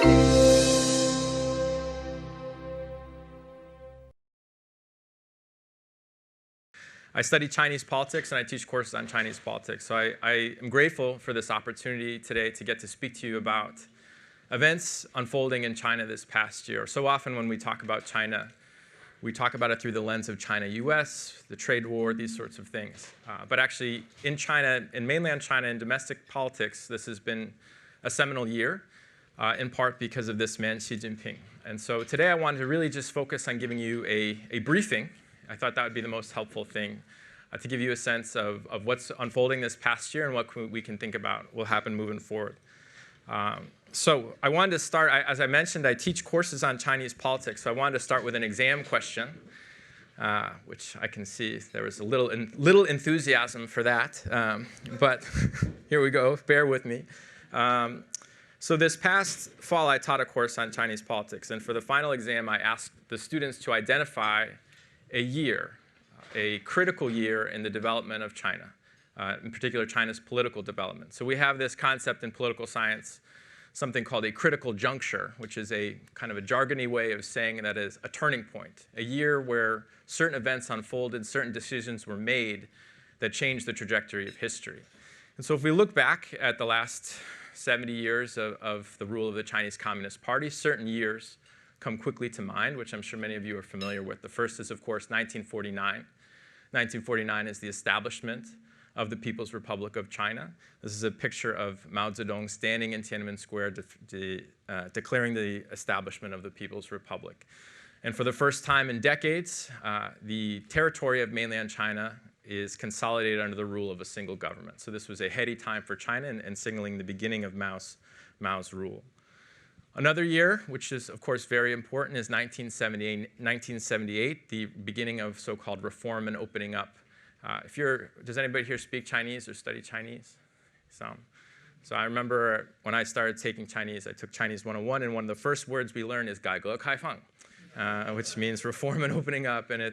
I study Chinese politics, and I teach courses on Chinese politics. So I am grateful for this opportunity today to get to speak to you about events unfolding in China this past year. So often when we talk about China, we talk about it through the lens of China-US, the trade war, these sorts of things. But actually, in China, in mainland China, in domestic politics, this has been a seminal year, in part because of this man, Xi Jinping. And so today I wanted to really just focus on giving you a briefing. I thought that would be the most helpful thing, to give you a sense of what's unfolding this past year and what we can think about will happen moving forward. So I wanted to start, as I mentioned, I teach courses on Chinese politics. So I wanted to start with an exam question, which I can see there was a little enthusiasm for that. But here we go. Bear with me. So this past fall, I taught a course on Chinese politics. And for the final exam, I asked the students to identify a year, a critical year in the development of China, in particular China's political development. So we have this concept in political science, something called a critical juncture, which is a kind of a jargony way of saying that is a turning point, a year where certain events unfolded, certain decisions were made that changed the trajectory of history. And so if we look back at the last 70 years of the rule of the Chinese Communist Party, certain years come quickly to mind, which I'm sure many of you are familiar with. The first is, of course, 1949. 1949 is the establishment of the People's Republic of China. This is a picture of Mao Zedong standing in Tiananmen Square declaring the establishment of the People's Republic. And for the first time in decades, the territory of mainland China is consolidated under the rule of a single government. So this was a heady time for China and signaling the beginning of Mao's rule. Another year, which is, of course, very important, is 1978, the beginning of so-called reform and opening up. Does anybody here speak Chinese or study Chinese? Some. So I remember when I started taking Chinese, I took Chinese 101, and one of the first words we learned is 改革开放, which means reform and opening up. And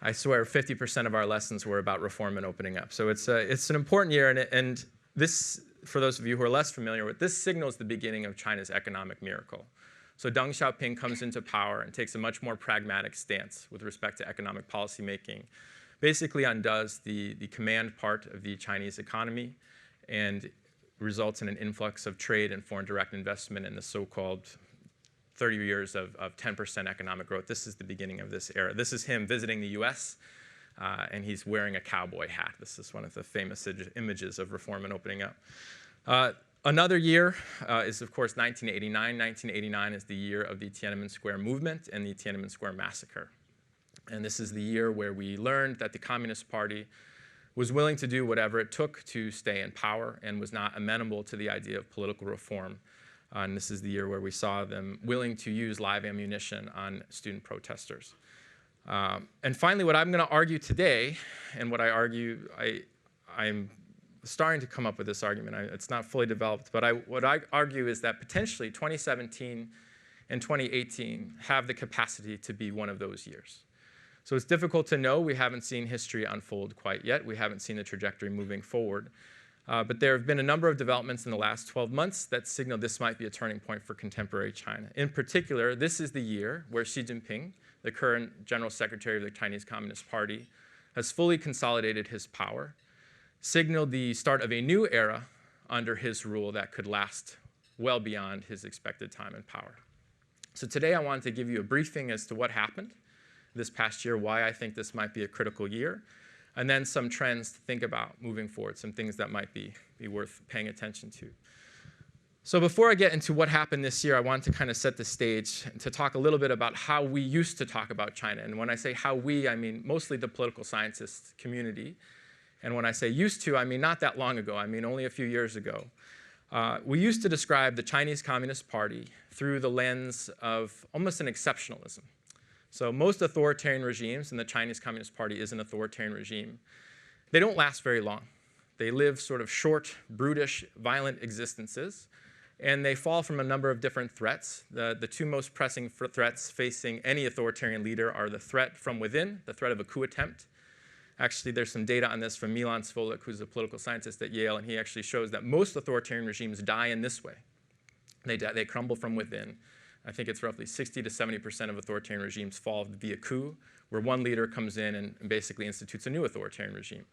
I swear, 50% of our lessons were about reform and opening up. So it's an important year, and this, for those of you who are less familiar with, this signals the beginning of China's economic miracle. So Deng Xiaoping comes into power and takes a much more pragmatic stance with respect to economic policy making, basically undoes the command part of the Chinese economy and results in an influx of trade and foreign direct investment in the so-called 30 years of 10% economic growth. This is the beginning of this era. This is him visiting the US. And he's wearing a cowboy hat. This is one of the famous images of reform and opening up. Another year is, of course, 1989. 1989 is the year of the Tiananmen Square movement and the Tiananmen Square massacre. And this is the year where we learned that the Communist Party was willing to do whatever it took to stay in power and was not amenable to the idea of political reform. And this is the year where we saw them willing to use live ammunition on student protesters. And finally, what I'm going to argue today, and what I argue, I'm starting to come up with this argument. It's not fully developed, but what I argue is that potentially 2017 and 2018 have the capacity to be one of those years. So it's difficult to know. We haven't seen history unfold quite yet. We haven't seen the trajectory moving forward. But there have been a number of developments in the last 12 months that signal this might be a turning point for contemporary China. In particular, this is the year where Xi Jinping, the current General Secretary of the Chinese Communist Party, has fully consolidated his power, signaled the start of a new era under his rule that could last well beyond his expected time in power. So today I wanted to give you a briefing as to what happened this past year, why I think this might be a critical year, and then some trends to think about moving forward, some things that might be worth paying attention to. So before I get into what happened this year, I want to kind of set the stage to talk a little bit about how we used to talk about China. And when I say how we, I mean mostly the political scientist community. And when I say used to, I mean not that long ago. I mean only a few years ago. We used to describe the Chinese Communist Party through the lens of almost an exceptionalism. So most authoritarian regimes, and the Chinese Communist Party is an authoritarian regime, they don't last very long. They live sort of short, brutish, violent existences. And they fall from a number of different threats. The two most pressing threats facing any authoritarian leader are the threat from within, the threat of a coup attempt. Actually, there's some data on this from Milan Svolek, who's a political scientist at Yale, and he actually shows that most authoritarian regimes die in this way. They crumble from within. I think it's roughly 60 to 70% of authoritarian regimes fall via coup, where one leader comes in and basically institutes a new authoritarian regime.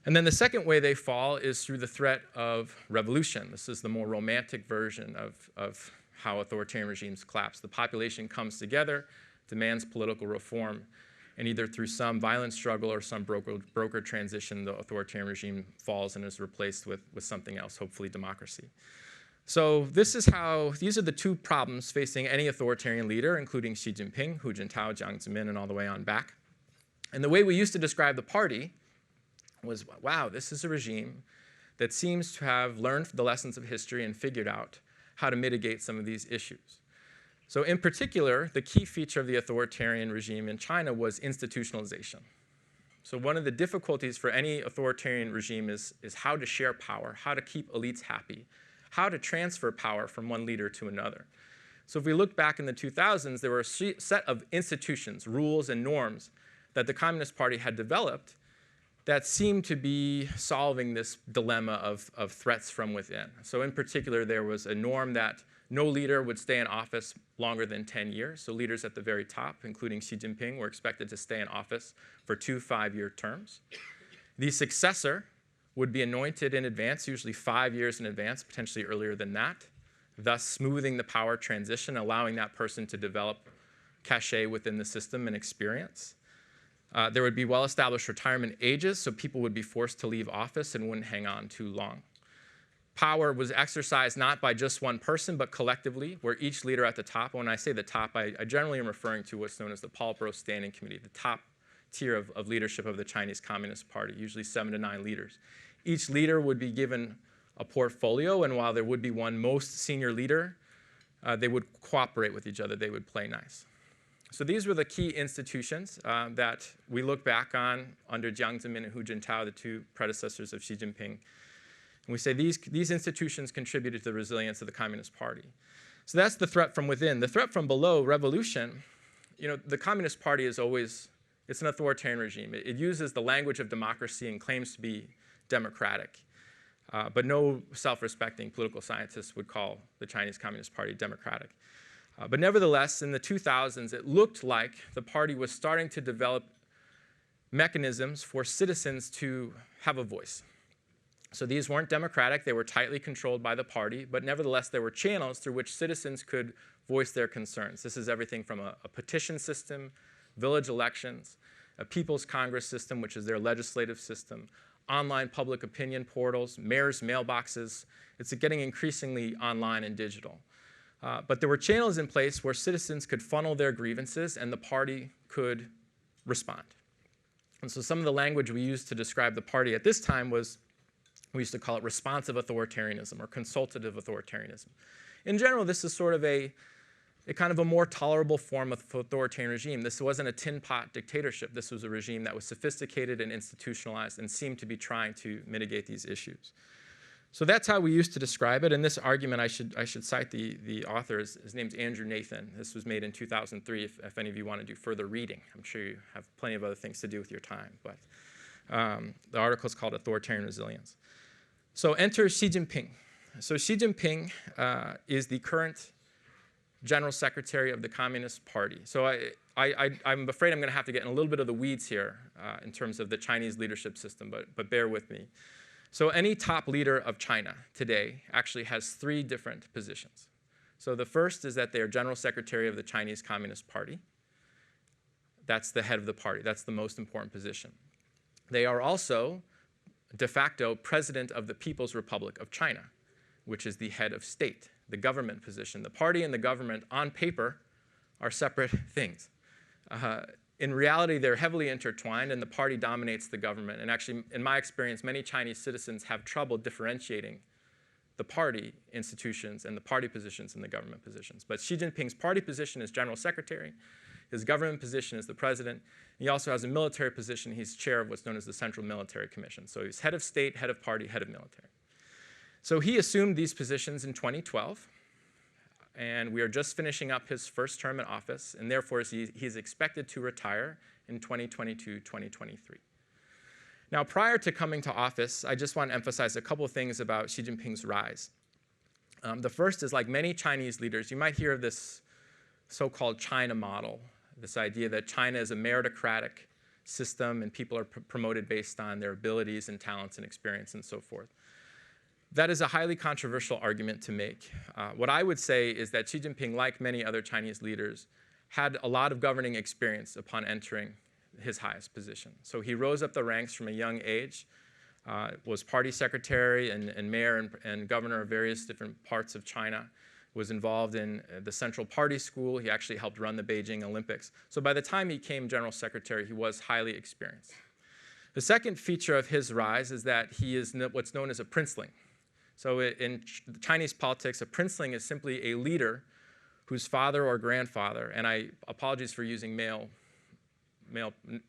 And then the second way they fall is through the threat of revolution. This is the more romantic version of how authoritarian regimes collapse. The population comes together, demands political reform, and either through some violent struggle or some brokered transition, the authoritarian regime falls and is replaced with something else, hopefully democracy. So these are the two problems facing any authoritarian leader, including Xi Jinping, Hu Jintao, Jiang Zemin, and all the way on back. And the way we used to describe the party was, wow, this is a regime that seems to have learned the lessons of history and figured out how to mitigate some of these issues. So in particular, the key feature of the authoritarian regime in China was institutionalization. So one of the difficulties for any authoritarian regime is how to share power, how to keep elites happy, how to transfer power from one leader to another. So if we look back in the 2000s, there were a set of institutions, rules, and norms that the Communist Party had developed that seemed to be solving this dilemma of threats from within. So in particular, there was a norm that no leader would stay in office longer than 10 years. So leaders at the very top, including Xi Jinping, were expected to stay in office for 2 5-year terms. The successor would be anointed in advance, usually 5 years in advance, potentially earlier than that, thus smoothing the power transition, allowing that person to develop cachet within the system and experience. There would be well-established retirement ages, so people would be forced to leave office and wouldn't hang on too long. Power was exercised not by just one person, but collectively, where each leader at the top, when I say the top, I generally am referring to what's known as the Politburo Standing Committee, the top tier of leadership of the Chinese Communist Party, usually 7 to 9 leaders. Each leader would be given a portfolio, and while there would be one most senior leader, they would cooperate with each other. They would play nice. So these were the key institutions that we look back on under Jiang Zemin and Hu Jintao, the two predecessors of Xi Jinping. And we say these institutions contributed to the resilience of the Communist Party. So that's the threat from within. The threat from below, revolution, the Communist Party is always, it's an authoritarian regime. It uses the language of democracy and claims to be democratic. But no self-respecting political scientist would call the Chinese Communist Party democratic. But nevertheless, in the 2000s, it looked like the party was starting to develop mechanisms for citizens to have a voice. So these weren't democratic. They were tightly controlled by the party. But nevertheless, there were channels through which citizens could voice their concerns. This is everything from a petition system, village elections, a People's Congress system, which is their legislative system, online public opinion portals, mayors' mailboxes. It's getting increasingly online and digital. But there were channels in place where citizens could funnel their grievances and the party could respond. And so some of the language we used to describe the party at this time was, we used to call it responsive authoritarianism or consultative authoritarianism. In general, this is sort of a kind of a more tolerable form of authoritarian regime. This wasn't a tin pot dictatorship. This was a regime that was sophisticated and institutionalized and seemed to be trying to mitigate these issues. So that's how we used to describe it. In this argument, I should cite the author. His name's Andrew Nathan. This was made in 2003, if any of you want to do further reading. I'm sure you have plenty of other things to do with your time. But the article is called Authoritarian Resilience. So enter Xi Jinping. So Xi Jinping is the current General Secretary of the Communist Party. So I'm afraid I'm going to have to get in a little bit of the weeds here in terms of the Chinese leadership system, but bear with me. So any top leader of China today actually has 3 different positions. So the first is that they are General Secretary of the Chinese Communist Party. That's the head of the party. That's the most important position. They are also de facto President of the People's Republic of China, which is the head of state, the government position. The party and the government, on paper, are separate things. In reality, they're heavily intertwined, and the party dominates the government. And actually, in my experience, many Chinese citizens have trouble differentiating the party institutions and the party positions and the government positions. But Xi Jinping's party position is General Secretary. His government position is the president. He also has a military position. He's chair of what's known as the Central Military Commission. So he's head of state, head of party, head of military. So he assumed these positions in 2012. And we are just finishing up his first term in office, and therefore he's expected to retire in 2022, 2023. Now, prior to coming to office, I just want to emphasize a couple of things about Xi Jinping's rise. The first is, like many Chinese leaders, you might hear of this so-called China model, this idea that China is a meritocratic system and people are promoted based on their abilities and talents and experience and so forth. That is a highly controversial argument to make. What I would say is that Xi Jinping, like many other Chinese leaders, had a lot of governing experience upon entering his highest position. So he rose up the ranks from a young age, was party secretary and mayor and governor of various different parts of China, was involved in the Central Party School. He actually helped run the Beijing Olympics. So by the time he became general secretary, he was highly experienced. The second feature of his rise is that he is what's known as a princeling. So in Chinese politics, a princeling is simply a leader whose father or grandfather, and I apologize for using male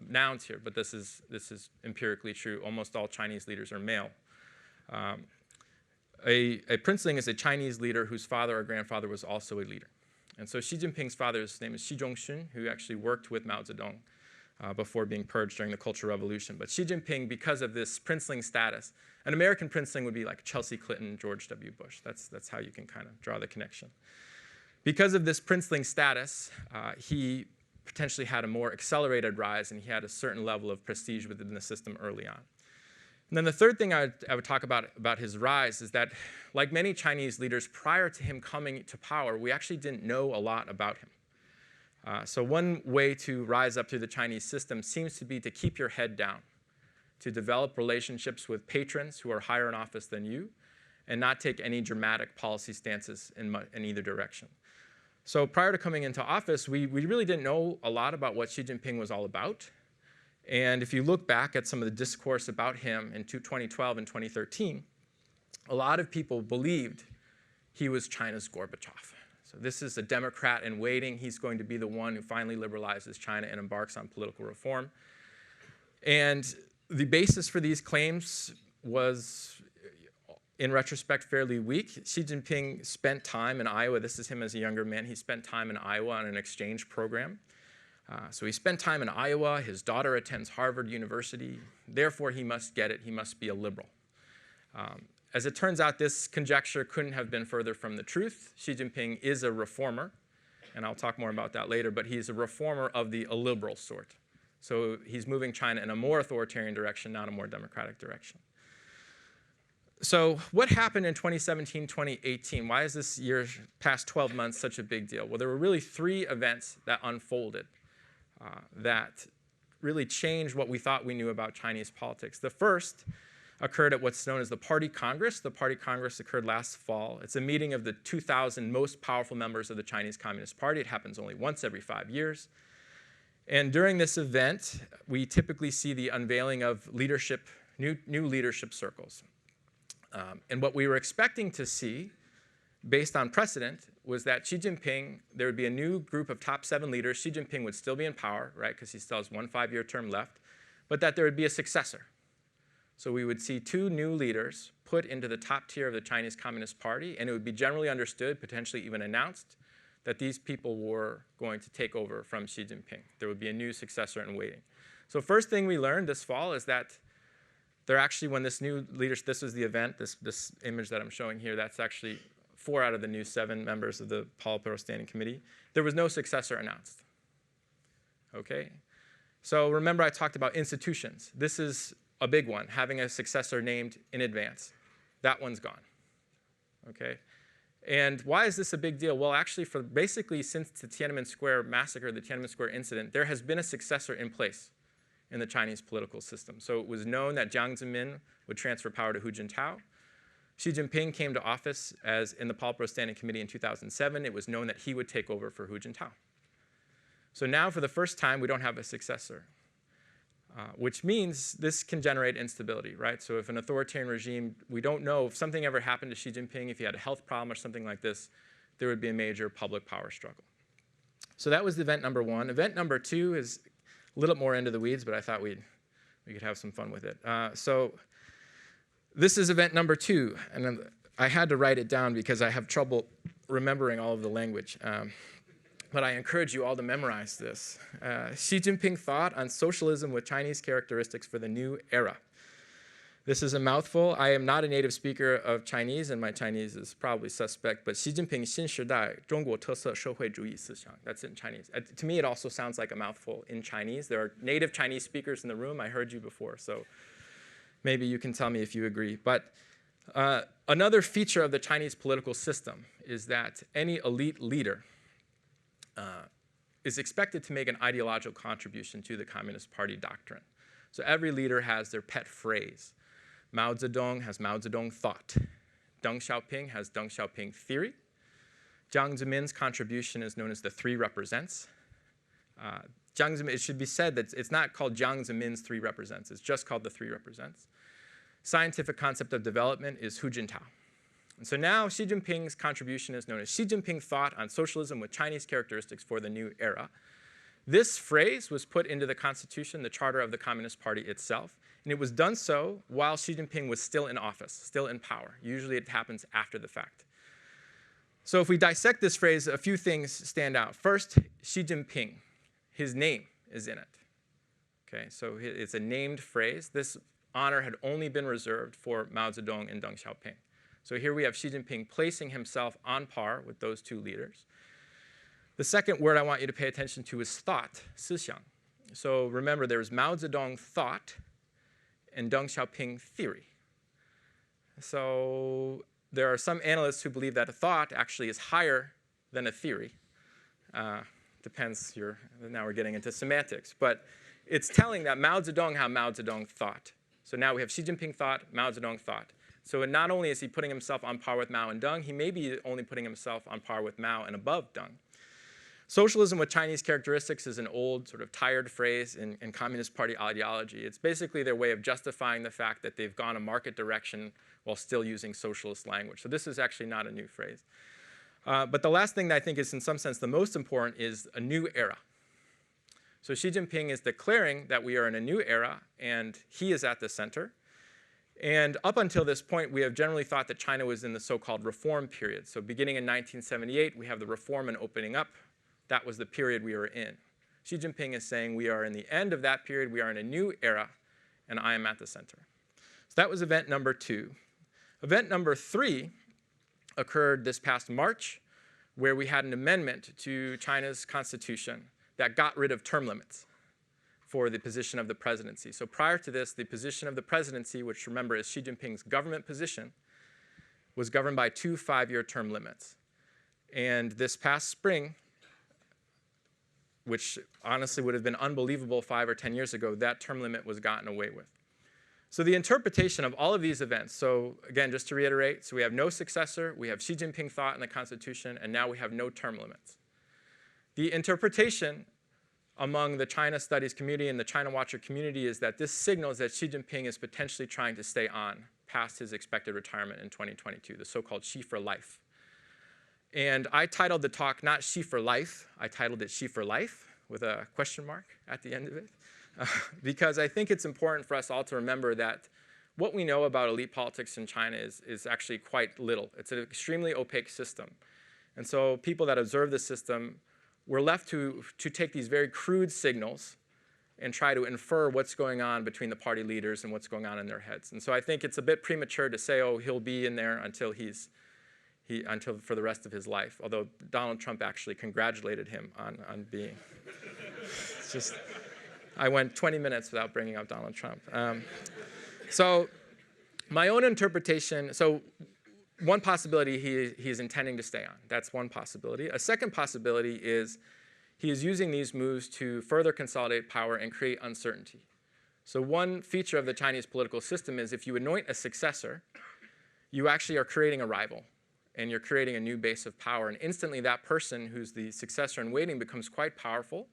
nouns here, but this is empirically true. Almost all Chinese leaders are male. A princeling is a Chinese leader whose father or grandfather was also a leader. And so Xi Jinping's father's name is Xi Zhongxun, who actually worked with Mao Zedong before being purged during the Cultural Revolution. But Xi Jinping, because of this princeling status, an American princeling would be like Chelsea Clinton, George W. Bush. That's how you can kind of draw the connection. Because of this princeling status, he potentially had a more accelerated rise, and he had a certain level of prestige within the system early on. And then the third thing I would talk about his rise is that, like many Chinese leaders, prior to him coming to power, we actually didn't know a lot about him. So one way to rise up through the Chinese system seems to be to keep your head down, to develop relationships with patrons who are higher in office than you, and not take any dramatic policy stances in either direction. So prior to coming into office, we really didn't know a lot about what Xi Jinping was all about. And if you look back at some of the discourse about him in 2012 and 2013, a lot of people believed he was China's Gorbachev. So this is a Democrat in waiting. He's going to be the one who finally liberalizes China and embarks on political reform. And the basis for these claims was, in retrospect, fairly weak. Xi Jinping spent time in Iowa. This is him as a younger man. He spent time in Iowa on an exchange program. So he spent time in Iowa. His daughter attends Harvard University. Therefore, he must get it. He must be a liberal. As it turns out, this conjecture couldn't have been further from the truth. Xi Jinping is a reformer, and I'll talk more about that later, but he's a reformer of the illiberal sort. So he's moving China in a more authoritarian direction, not a more democratic direction. So what happened in 2017, 2018? Why is this year, past 12 months, such a big deal? Well, there were really three events that unfolded that really changed what we thought we knew about Chinese politics. The first occurred at what's known as the Party Congress. The Party Congress occurred last fall. It's a meeting of the 2,000 most powerful members of the Chinese Communist Party. It happens only once every 5 years. And during this event, we typically see the unveiling of leadership, new leadership circles. And what we were expecting to see, based on precedent, was that Xi Jinping, there would be a new group of top 7 leaders. Xi Jinping would still be in power, right, because he still has one 5-year term left, but that there would be a successor. So we would see 2 new leaders put into the top tier of the Chinese Communist Party, and it would be generally understood, potentially even announced, that these people were going to take over from Xi Jinping. There would be a new successor in waiting. So first thing we learned this fall is that there actually, when this new leadership, this was the event, this image that I'm showing here, that's actually 4 out of the new 7 members of the Politburo Standing Committee. There was no successor announced. Okay? So remember I talked about institutions. This is a big one, having a successor named in advance. That one's gone. Okay? And why is this a big deal? Well, actually, for basically since the Tiananmen Square massacre, the Tiananmen Square incident, there has been a successor in place in the Chinese political system. So it was known that Jiang Zemin would transfer power to Hu Jintao. Xi Jinping came to office as in the Politburo Standing Committee in 2007. It was known that he would take over for Hu Jintao. So now, for the first time, we don't have a successor, which means this can generate instability, right? So if an authoritarian regime, we don't know if something ever happened to Xi Jinping, if he had a health problem or something like this, there would be a major public power struggle. So that was event number 1. Event number 2 is a little more into the weeds, but I thought we could have some fun with it. So this is event number 2, and I had to write it down because I have trouble remembering all of the language. But I encourage you all to memorize this. Xi Jinping thought on socialism with Chinese characteristics for the new era. This is a mouthful. I am not a native speaker of Chinese, and my Chinese is probably suspect, but 习近平新时代中国特色社会主义思想. That's in Chinese. To me, it also sounds like a mouthful in Chinese. There are native Chinese speakers in the room. I heard you before, so maybe you can tell me if you agree. But another feature of the Chinese political system is that any elite leader is expected to make an ideological contribution to the Communist Party doctrine. So every leader has their pet phrase. Mao Zedong has Mao Zedong thought. Deng Xiaoping has Deng Xiaoping theory. Jiang Zemin's contribution is known as the Three Represents. Jiang Zemin, it should be said that it's not called Jiang Zemin's Three Represents. It's just called the Three Represents. Scientific concept of development is Hu Jintao. And so now Xi Jinping's contribution is known as Xi Jinping thought on socialism with Chinese characteristics for the new era. This phrase was put into the constitution, the charter of the Communist Party itself, and it was done so while Xi Jinping was still in office, still in power. Usually it happens after the fact. So if we dissect this phrase, a few things stand out. First, Xi Jinping, his name is in it. Okay, so it's a named phrase. This honor had only been reserved for Mao Zedong and Deng Xiaoping. So here we have Xi Jinping placing himself on par with those two leaders. The second word I want you to pay attention to is thought, 思想. So remember, there's Mao Zedong thought and Deng Xiaoping theory. So there are some analysts who believe that a thought actually is higher than a theory. Depends, now we're getting into semantics. But it's telling that Mao Zedong how Mao Zedong thought. So now we have Xi Jinping thought, Mao Zedong thought. So not only is he putting himself on par with Mao and Deng, he may be only putting himself on par with Mao and above Deng. Socialism with Chinese characteristics is an old, sort of tired phrase in Communist Party ideology. It's basically their way of justifying the fact that they've gone a market direction while still using socialist language. So this is actually not a new phrase. But the last thing that I think is in some sense the most important is a new era. So Xi Jinping is declaring that we are in a new era, and he is at the center. And up until this point, we have generally thought that China was in the so-called reform period. So beginning in 1978, we have the reform and opening up. That was the period we were in. Xi Jinping is saying we are in the end of that period, we are in a new era, and I am at the center. So that was event number 2. Event number 3 occurred this past March, where we had an amendment to China's constitution that got rid of term limits for the position of the presidency. So prior to this, the position of the presidency, which remember is Xi Jinping's government position, was governed by 2 5-year term limits. And this past spring, which honestly would have been unbelievable 5 or 10 years ago, that term limit was gotten away with. So the interpretation of all of these events, so again, just to reiterate, so we have no successor, we have Xi Jinping thought in the Constitution, and now we have no term limits. The interpretation among the China studies community and the China Watcher community is that this signals that Xi Jinping is potentially trying to stay on past his expected retirement in 2022, the so-called Xi for life. And I titled the talk not Xi for life, I titled it Xi for life with a question mark at the end of it, because I think it's important for us all to remember that what we know about elite politics in China is actually quite little. It's an extremely opaque system. And so people that observe the system, we're left to take these very crude signals and try to infer what's going on between the party leaders and what's going on in their heads. And so I think it's a bit premature to say, oh, he'll be in there until until for the rest of his life, although Donald Trump actually congratulated him on being. It's just, I went 20 minutes without bringing up Donald Trump. So my own interpretation, so one possibility he is intending to stay on. That's one possibility. A second possibility is he is using these moves to further consolidate power and create uncertainty. So one feature of the Chinese political system is if you anoint a successor, you actually are creating a rival. And you're creating a new base of power. And instantly that person who's the successor in waiting becomes quite powerful.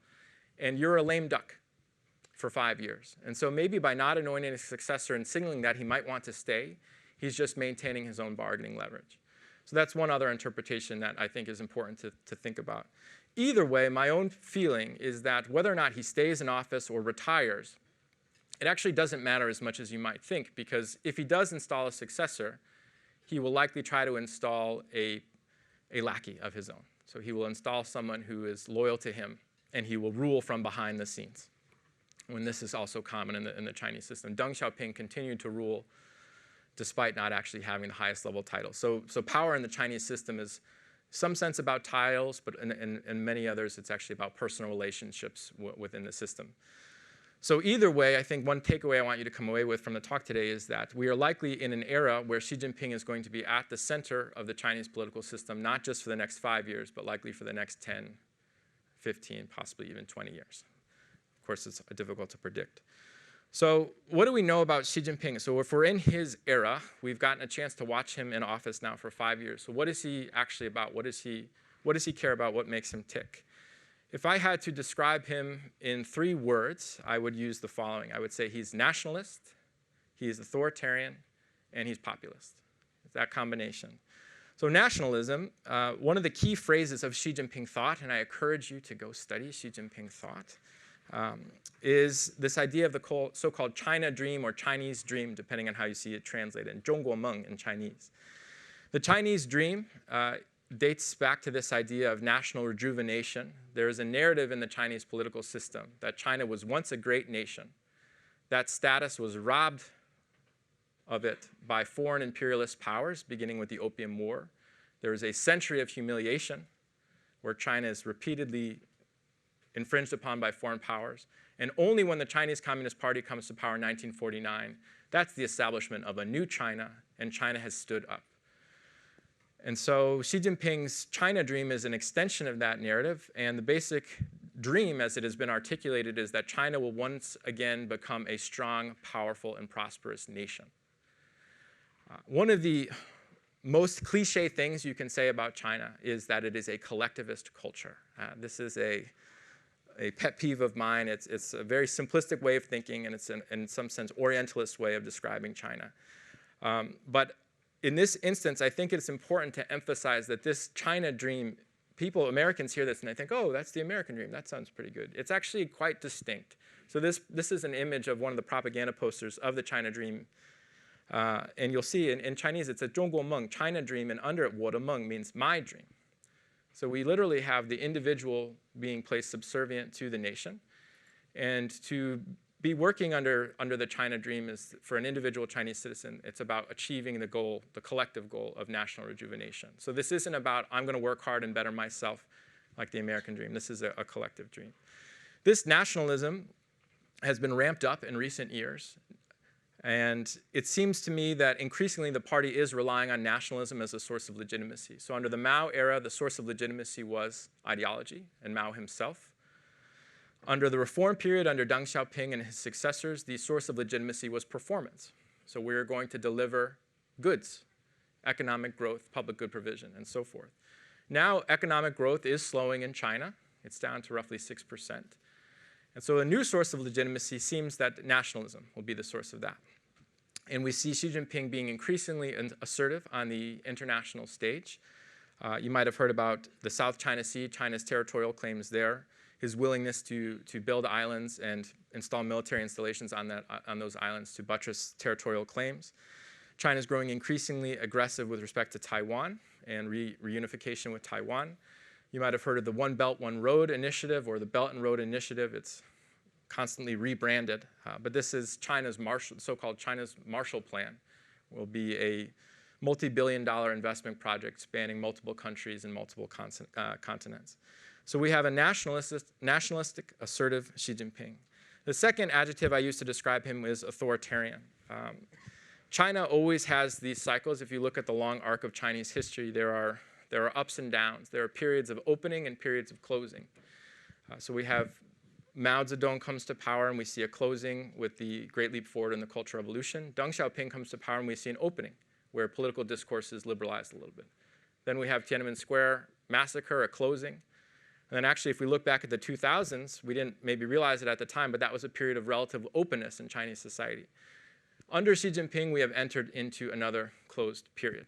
And you're a lame duck for 5 years. And so maybe by not anointing a successor and signaling that he might want to stay, he's just maintaining his own bargaining leverage. So that's one other interpretation that I think is important to think about. Either way, my own feeling is that whether or not he stays in office or retires, it actually doesn't matter as much as you might think, because if he does install a successor, he will likely try to install a lackey of his own. So he will install someone who is loyal to him, and he will rule from behind the scenes. when this is also common in the Chinese system. Deng Xiaoping continued to rule despite not actually having the highest level title. So power in the Chinese system is some sense about titles, but in many others, it's actually about personal relationships within the system. So either way, I think one takeaway I want you to come away with from the talk today is that we are likely in an era where Xi Jinping is going to be at the center of the Chinese political system, not just for the next 5 years, but likely for the next 10, 15, possibly even 20 years. Of course, it's difficult to predict. So what do we know about Xi Jinping? So if we're in his era, we've gotten a chance to watch him in office now for 5 years. So what is he actually about? What does he care about? What makes him tick? If I had to describe him in 3 words, I would use the following. I would say he's nationalist, he's authoritarian, and he's populist. It's that combination. So nationalism, one of the key phrases of Xi Jinping thought, and I encourage you to go study Xi Jinping thought, is this idea of the so-called China dream or Chinese dream, depending on how you see it translated, 中国梦 in Chinese. The Chinese dream dates back to this idea of national rejuvenation. There is a narrative in the Chinese political system that China was once a great nation. That status was robbed of it by foreign imperialist powers, beginning with the Opium War. There is a century of humiliation where China is repeatedly infringed upon by foreign powers. And only when the Chinese Communist Party comes to power in 1949, that's the establishment of a new China, and China has stood up. And so Xi Jinping's China dream is an extension of that narrative, and the basic dream, as it has been articulated, is that China will once again become a strong, powerful, and prosperous nation. One of the most cliche things you can say about China is that it is a collectivist culture. This is a pet peeve of mine. It's a very simplistic way of thinking, and it's in some sense Orientalist way of describing China. But in this instance, I think it's important to emphasize that this China dream, Americans hear this and they think, oh, that's the American dream. That sounds pretty good. It's actually quite distinct. So this is an image of one of the propaganda posters of the China dream. And you'll see in Chinese, it's a 中国梦, China dream, and under it, 我的梦 means my dream. So we literally have the individual being placed subservient to the nation. And to be working under the China dream is, for an individual Chinese citizen, it's about achieving the goal, the collective goal of national rejuvenation. So this isn't about, I'm going to work hard and better myself like the American dream. This is a collective dream. This nationalism has been ramped up in recent years. And it seems to me that increasingly the party is relying on nationalism as a source of legitimacy. So under the Mao era, the source of legitimacy was ideology and Mao himself. Under the reform period, under Deng Xiaoping and his successors, the source of legitimacy was performance. So we are going to deliver goods, economic growth, public good provision, and so forth. Now economic growth is slowing in China. It's down to roughly 6%. And so a new source of legitimacy seems that nationalism will be the source of that. And we see Xi Jinping being increasingly assertive on the international stage. You might have heard about the South China Sea, China's territorial claims there, his willingness to build islands and install military installations on those islands to buttress territorial claims. China is growing increasingly aggressive with respect to Taiwan and reunification with Taiwan. You might have heard of the One Belt, One Road initiative or the Belt and Road Initiative. It's constantly rebranded. But this is so-called China's Marshall Plan. It will be a multi-billion-dollar investment project spanning multiple countries and multiple continents. So we have a nationalistic, assertive Xi Jinping. The second adjective I use to describe him is authoritarian. China always has these cycles. If you look at the long arc of Chinese history, there are ups and downs. There are periods of opening and periods of closing. So we have Mao Zedong comes to power, and we see a closing with the Great Leap Forward in the Cultural Revolution. Deng Xiaoping comes to power, and we see an opening where political discourse is liberalized a little bit. Then we have Tiananmen Square massacre, a closing. And then actually, if we look back at the 2000s, we didn't maybe realize it at the time, but that was a period of relative openness in Chinese society. Under Xi Jinping, we have entered into another closed period.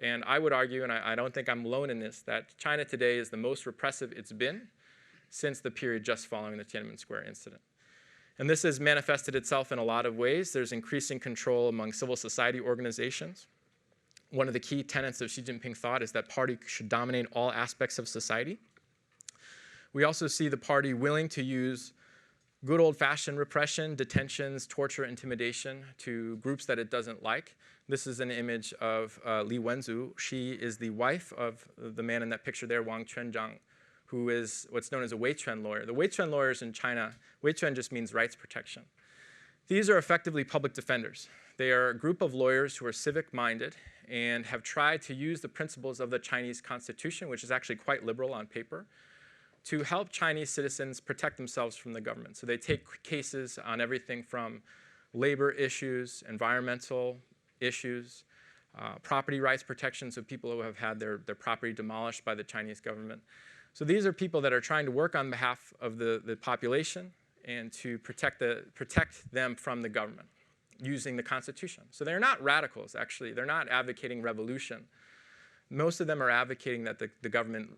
And I would argue, and I don't think I'm alone in this, that China today is the most repressive it's been since the period just following the Tiananmen Square incident. And this has manifested itself in a lot of ways. There's increasing control among civil society organizations. One of the key tenets of Xi Jinping thought is that party should dominate all aspects of society. We also see the party willing to use good old-fashioned repression, detentions, torture, intimidation to groups that it doesn't like. This is an image of Li Wenzu. She is the wife of the man in that picture there, Wang Quanzhang, who is what's known as a Weiquan lawyer. The Weiquan lawyers in China, Weiquan just means rights protection. These are effectively public defenders. They are a group of lawyers who are civic-minded and have tried to use the principles of the Chinese constitution, which is actually quite liberal on paper, to help Chinese citizens protect themselves from the government. So they take cases on everything from labor issues, environmental issues, property rights protections of people who have had their property demolished by the Chinese government. So these are people that are trying to work on behalf of the population and to protect them from the government using the Constitution. So they're not radicals, actually. They're not advocating revolution. Most of them are advocating that the government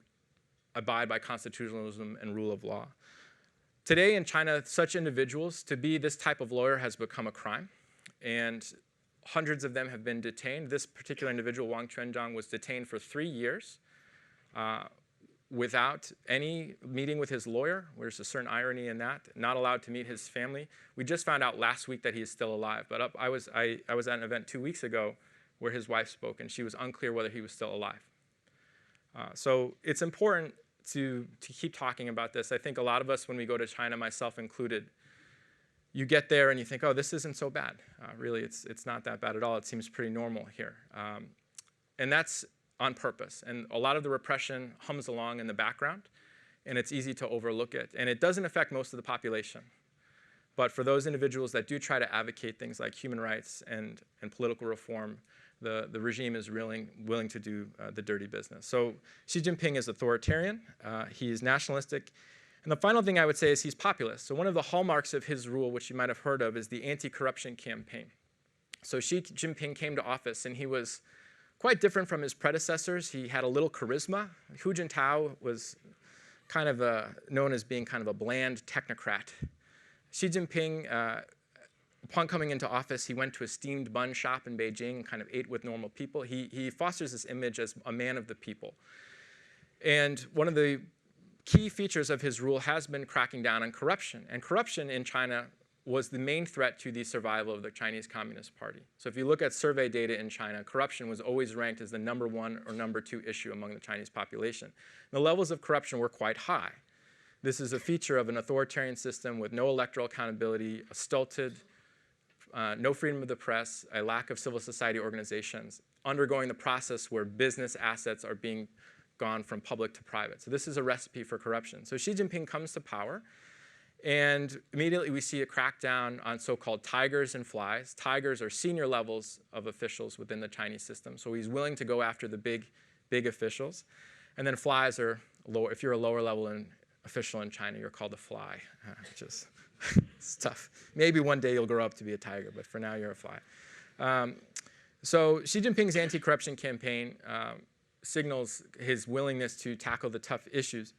abide by constitutionalism and rule of law. Today in China, such individuals, to be this type of lawyer has become a crime, and hundreds of them have been detained. This particular individual, Wang Quanzhang, was detained for 3 years without any meeting with his lawyer. There's a certain irony in that, not allowed to meet his family. We just found out last week that he is still alive, but I was at an event 2 weeks ago where his wife spoke, and she was unclear whether he was still alive. So it's important to keep talking about this. I think a lot of us, when we go to China, myself included, you get there and you think, oh, this isn't so bad. Really, it's not that bad at all. It seems pretty normal here. And that's on purpose. And a lot of the repression hums along in the background, and it's easy to overlook it. And it doesn't affect most of the population. But for those individuals that do try to advocate things like human rights and political reform, the regime is willing to do the dirty business. So Xi Jinping is authoritarian. He's nationalistic. And the final thing I would say is he's populist. So one of the hallmarks of his rule, which you might have heard of, is the anti-corruption campaign. So Xi Jinping came to office, and he was quite different from his predecessors. He had a little charisma. Hu Jintao was kind of known as being kind of a bland technocrat. Xi Jinping, upon coming into office, he went to a steamed bun shop in Beijing and kind of ate with normal people. He fosters this image as a man of the people. And one of the key features of his rule has been cracking down on corruption. And corruption in China was the main threat to the survival of the Chinese Communist Party. So if you look at survey data in China, corruption was always ranked as the #1 or #2 issue among the Chinese population. The levels of corruption were quite high. This is a feature of an authoritarian system with no electoral accountability, a stulted, no freedom of the press, a lack of civil society organizations, undergoing the process where business assets are being gone from public to private. So this is a recipe for corruption. So Xi Jinping comes to power, and immediately we see a crackdown on so-called tigers and flies. Tigers are senior levels of officials within the Chinese system. So he's willing to go after the big officials. And then flies are lower. If you're a lower level official in China, you're called a fly, which is it's tough. Maybe one day you'll grow up to be a tiger, but for now you're a fly. So Xi Jinping's anti-corruption campaign signals his willingness to tackle the tough issues.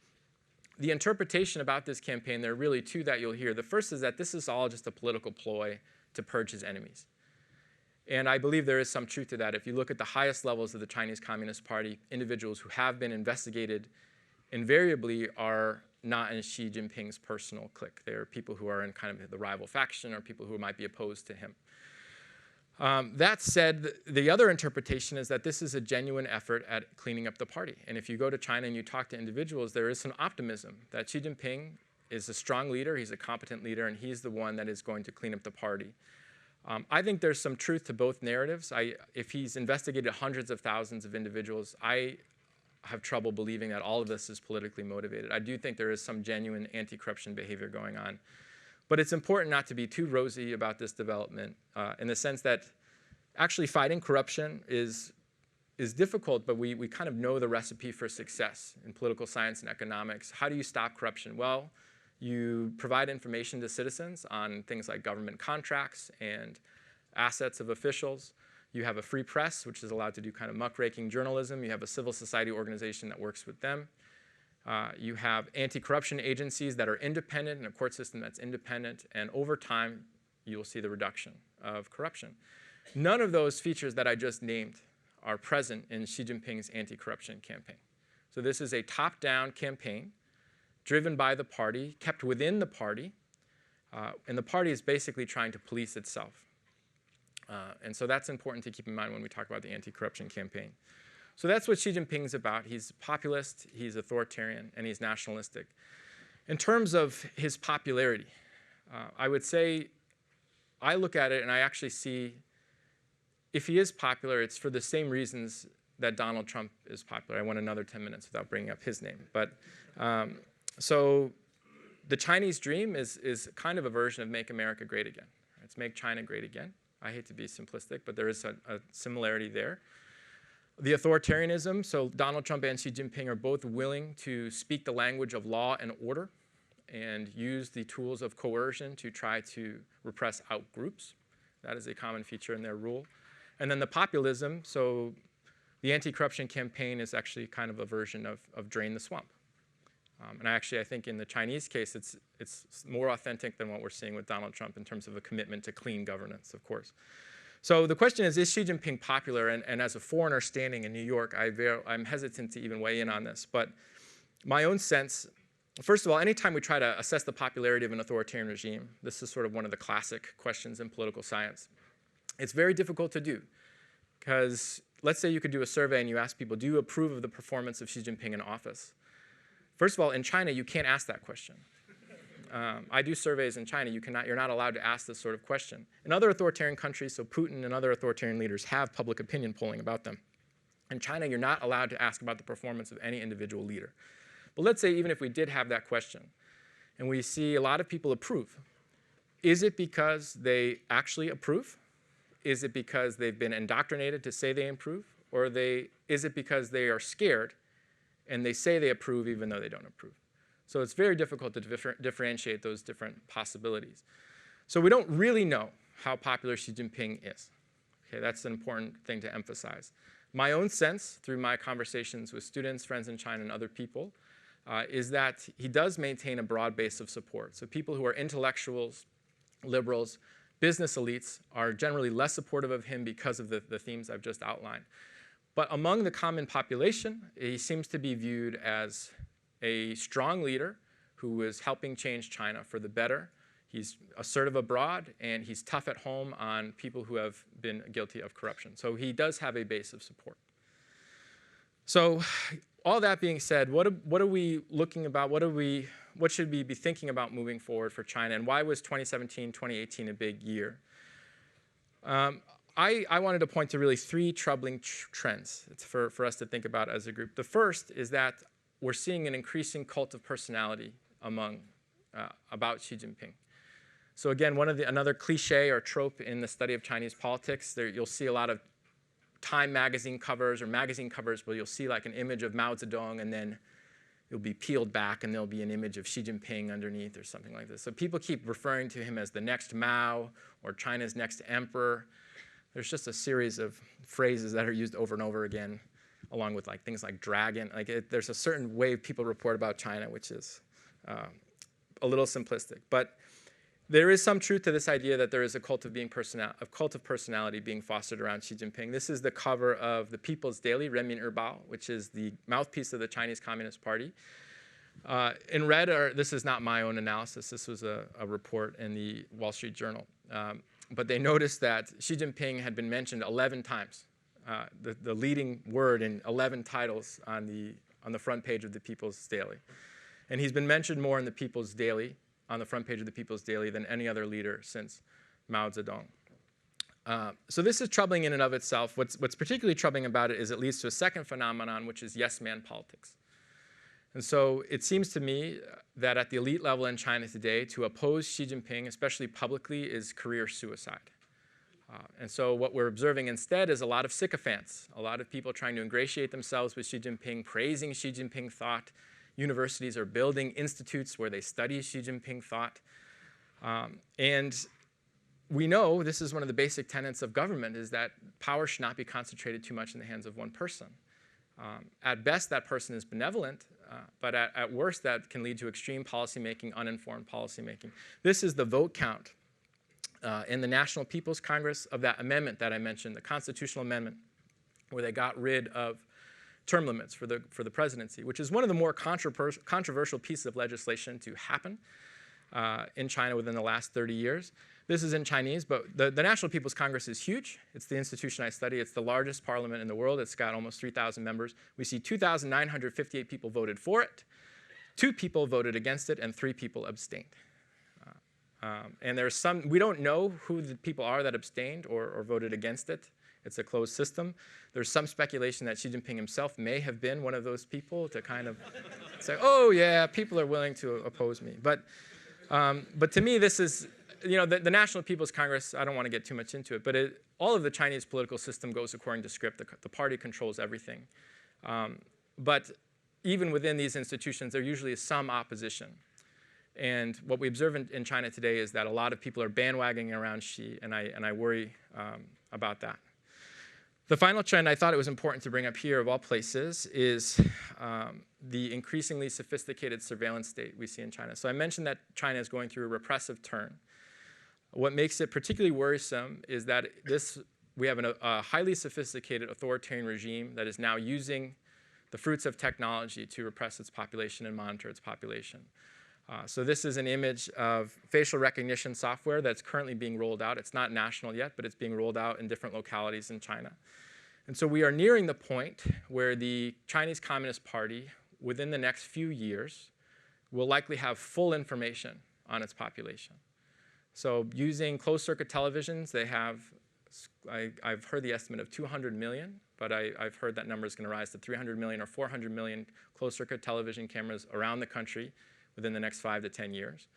The interpretation about this campaign, there are really two that you'll hear. The first is that this is all just a political ploy to purge his enemies. And I believe there is some truth to that. If you look at the highest levels of the Chinese Communist Party, individuals who have been investigated invariably are not in Xi Jinping's personal clique. They are people who are in kind of the rival faction or people who might be opposed to him. That said, the other interpretation is that this is a genuine effort at cleaning up the party. And if you go to China and you talk to individuals, there is some optimism that Xi Jinping is a strong leader, he's a competent leader, and he's the one that is going to clean up the party. I think there's some truth to both narratives. If he's investigated hundreds of thousands of individuals, I have trouble believing that all of this is politically motivated. I do think there is some genuine anti-corruption behavior going on. But it's important not to be too rosy about this development in the sense that actually fighting corruption is difficult, but we kind of know the recipe for success in political science and economics. How do you stop corruption? Well, you provide information to citizens on things like government contracts and assets of officials. You have a free press, which is allowed to do kind of muckraking journalism. You have a civil society organization that works with them. You have anti-corruption agencies that are independent and a court system that's independent. And over time, you will see the reduction of corruption. None of those features that I just named are present in Xi Jinping's anti-corruption campaign. So this is a top-down campaign driven by the party, kept within the party, And the party is basically trying to police itself. And so that's important to keep in mind when we talk about the anti-corruption campaign. So that's what Xi Jinping's about. He's populist, he's authoritarian, and he's nationalistic. In terms of his popularity, I would say I look at it and I actually see if he is popular, it's for the same reasons that Donald Trump is popular. I went another 10 minutes without bringing up his name. But so the Chinese dream is kind of a version of Make America Great Again. It's Make China Great Again. I hate to be simplistic, but there is a similarity there. The authoritarianism, so Donald Trump and Xi Jinping are both willing to speak the language of law and order and use the tools of coercion to try to repress out groups. That is a common feature in their rule. And then the populism, so the anti-corruption campaign is actually kind of a version of Drain the Swamp. And I think in the Chinese case, it's more authentic than what we're seeing with Donald Trump in terms of a commitment to clean governance, of course. So the question is Xi Jinping popular? And as a foreigner standing in New York, I'm hesitant to even weigh in on this. But my own sense, first of all, anytime we try to assess the popularity of an authoritarian regime, this is sort of one of the classic questions in political science. It's very difficult to do. Because let's say you could do a survey and you ask people, do you approve of the performance of Xi Jinping in office? First of all, in China, you can't ask that question. I do surveys in China. You're not allowed to ask this sort of question. In other authoritarian countries, so Putin and other authoritarian leaders have public opinion polling about them. In China, you're not allowed to ask about the performance of any individual leader. But let's say even if we did have that question, and we see a lot of people approve, is it because they actually approve? Is it because they've been indoctrinated to say they approve? Or is it because they are scared and they say they approve even though they don't approve? So it's very difficult to differentiate those different possibilities. So we don't really know how popular Xi Jinping is. Okay, that's an important thing to emphasize. My own sense, through my conversations with students, friends in China, and other people, is that he does maintain a broad base of support. So people who are intellectuals, liberals, business elites are generally less supportive of him because of the themes I've just outlined. But among the common population, he seems to be viewed as a strong leader who is helping change China for the better. He's assertive abroad, and he's tough at home on people who have been guilty of corruption. So he does have a base of support. So all that being said, what are we looking about? What should we be thinking about moving forward for China? And why was 2017, 2018 a big year? I wanted to point to really three troubling trends for us to think about as a group. The first is that we're seeing an increasing cult of personality about Xi Jinping. So again, another cliche or trope in the study of Chinese politics, you'll see a lot of Time magazine covers or magazine covers where you'll see like an image of Mao Zedong and then it'll be peeled back and there'll be an image of Xi Jinping underneath or something like this. So people keep referring to him as the next Mao or China's next emperor. There's just a series of phrases that are used over and over again, along with like things like dragon. There's a certain way people report about China, which is a little simplistic. But there is some truth to this idea that there is a cult of personality being fostered around Xi Jinping. This is the cover of the People's Daily, Renmin Erbao, which is the mouthpiece of the Chinese Communist Party. In red, this is not my own analysis. This was a report in the Wall Street Journal. But they noticed that Xi Jinping had been mentioned 11 times, the leading word in 11 titles on the front page of the People's Daily. And he's been mentioned more in the People's Daily, on the front page of the People's Daily, than any other leader since Mao Zedong. So this is troubling in and of itself. What's particularly troubling about it is it leads to a second phenomenon, which is yes man politics. And so it seems to me that at the elite level in China today, to oppose Xi Jinping, especially publicly, is career suicide. And so what we're observing instead is a lot of sycophants, a lot of people trying to ingratiate themselves with Xi Jinping, praising Xi Jinping thought. Universities are building institutes where they study Xi Jinping thought. And we know this is one of the basic tenets of government, is that power should not be concentrated too much in the hands of one person. At best, that person is benevolent, but at worst, that can lead to extreme policymaking, uninformed policymaking. This is the vote count in the National People's Congress of that amendment that I mentioned, the constitutional amendment, where they got rid of term limits for the presidency, which is one of the more controversial pieces of legislation to happen. in China within the last 30 years. This is in Chinese, but the National People's Congress is huge. It's the institution I study. It's the largest parliament in the world. It's got almost 3,000 members. We see 2,958 people voted for it, 2 people voted against it, and 3 people abstained. And there's some, we don't know who the people are that abstained or voted against it. It's a closed system. There's some speculation that Xi Jinping himself may have been one of those people to kind of say, oh yeah, people are willing to oppose me. But to me, this is, the National People's Congress, I don't want to get too much into it, but all of the Chinese political system goes according to script. The party controls everything. But even within these institutions, there usually is some opposition. And what we observe in China today is that a lot of people are bandwagoning around Xi, and I worry about that. The final trend I thought it was important to bring up here, of all places, is the increasingly sophisticated surveillance state we see in China. So I mentioned that China is going through a repressive turn. What makes it particularly worrisome is that we have a highly sophisticated authoritarian regime that is now using the fruits of technology to repress its population and monitor its population. So this is an image of facial recognition software that's currently being rolled out. It's not national yet, but it's being rolled out in different localities in China. And so we are nearing the point where the Chinese Communist Party, within the next few years, will likely have full information on its population. So using closed-circuit televisions, they have, I've heard the estimate of 200 million, but I've heard that number is going to rise to 300 million or 400 million closed-circuit television cameras around the country within the next 5 to 10 years.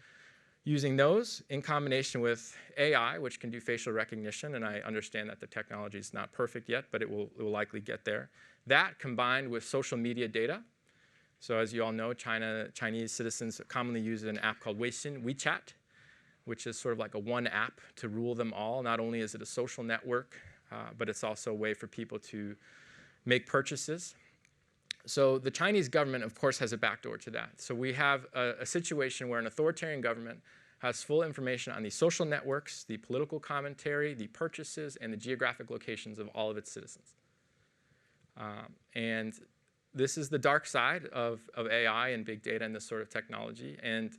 Using those in combination with AI, which can do facial recognition, and I understand that the technology is not perfect yet, but it will likely get there. That combined with social media data. So as you all know, Chinese citizens commonly use an app called WeChat, which is sort of like a one app to rule them all. Not only is it a social network, but it's also a way for people to make purchases. So the Chinese government, of course, has a backdoor to that. So we have a situation where an authoritarian government has full information on the social networks, the political commentary, the purchases, and the geographic locations of all of its citizens. And this is the dark side of AI and big data and this sort of technology. And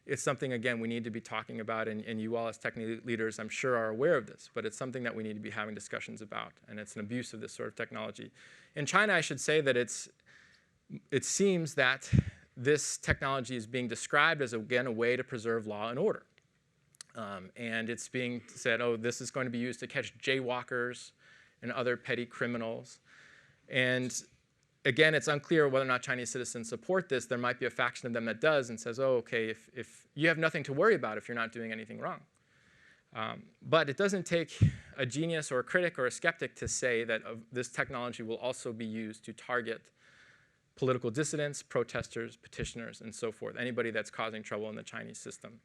it's something, again, we need to be talking about, and you all as technical leaders, I'm sure, are aware of this, but it's something that we need to be having discussions about, and it's an abuse of this sort of technology. In China, I should say that it seems that this technology is being described as, again, a way to preserve law and order. And it's being said, oh, this is going to be used to catch jaywalkers and other petty criminals. And again, it's unclear whether or not Chinese citizens support this. There might be a faction of them that does and says, oh, OK, if you have nothing to worry about if you're not doing anything wrong. But it doesn't take a genius or a critic or a skeptic to say that this technology will also be used to target political dissidents, protesters, petitioners, and so forth, anybody that's causing trouble in the Chinese system.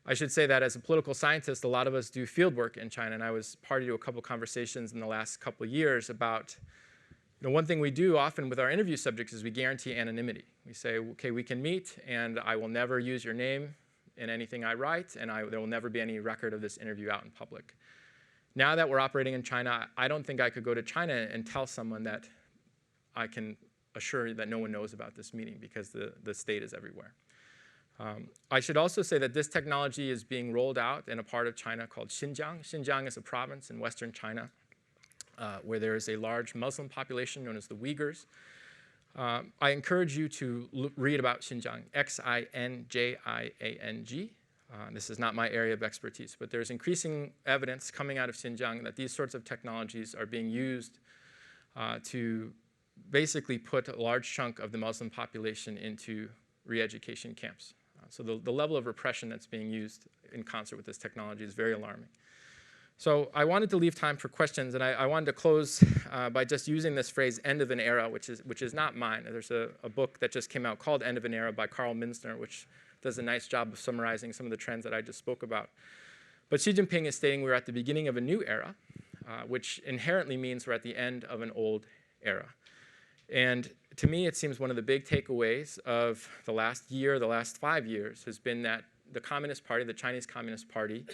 I should say that as a political scientist, a lot of us do field work in China, and I was party to a couple conversations in the last couple of years about one thing we do often with our interview subjects is we guarantee anonymity. We say, OK, we can meet, and I will never use your name in anything I write, and there will never be any record of this interview out in public. Now that we're operating in China, I don't think I could go to China and tell someone that I can assure that no one knows about this meeting because the state is everywhere. I should also say that this technology is being rolled out in a part of China called Xinjiang. Xinjiang is a province in western China where there is a large Muslim population known as the Uyghurs. I encourage you to read about Xinjiang, Xinjiang. This is not my area of expertise, but there's increasing evidence coming out of Xinjiang that these sorts of technologies are being used to basically put a large chunk of the Muslim population into re-education camps. So the level of repression that's being used in concert with this technology is very alarming. So I wanted to leave time for questions, and I wanted to close by just using this phrase, end of an era, which is not mine. There's a book that just came out called End of an Era by Carl Minzner, which does a nice job of summarizing some of the trends that I just spoke about. But Xi Jinping is stating we're at the beginning of a new era, which inherently means we're at the end of an old era. And to me, it seems one of the big takeaways of the last year, the last 5 years, has been that the Communist Party, the Chinese Communist Party,